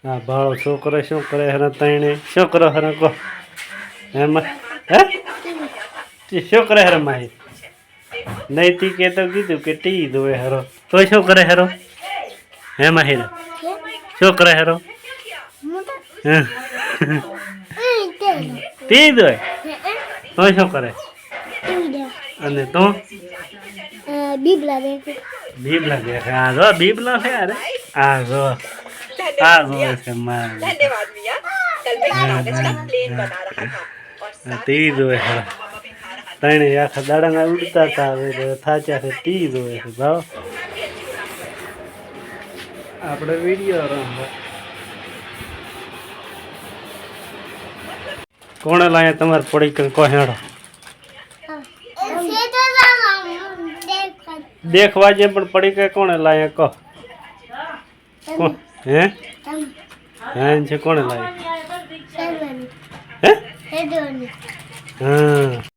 હા ભાળો છોકરો શું કરે હરા તણે શું કરો હરા કહો એમાં હે શું કરે હરા માહી નહીં તી કે તો કીધું કે ટી દોવે હરો તો શું કરે હરો હે માહિર શું કરે હરો ટી દોય તો શું કરે અને તો બીબલા દેખે આ જો બીબલા છે અરે આ જો છે માર धन्यवाद मिया कल मैं क्लास का प्लेन बना रहा था और ટી દોય હરા તણે આખા દાડાના ઉડતા હતા હવે થાચા છે ટી દોય છે ભાવ આપણે વિડીયો રમવા કોણે લાયા તમારે પડી કે કો હેડો દેખવા જે પણ પડી કે કોણે લાયા કહો હે હે છે કોણે લાયા હે હા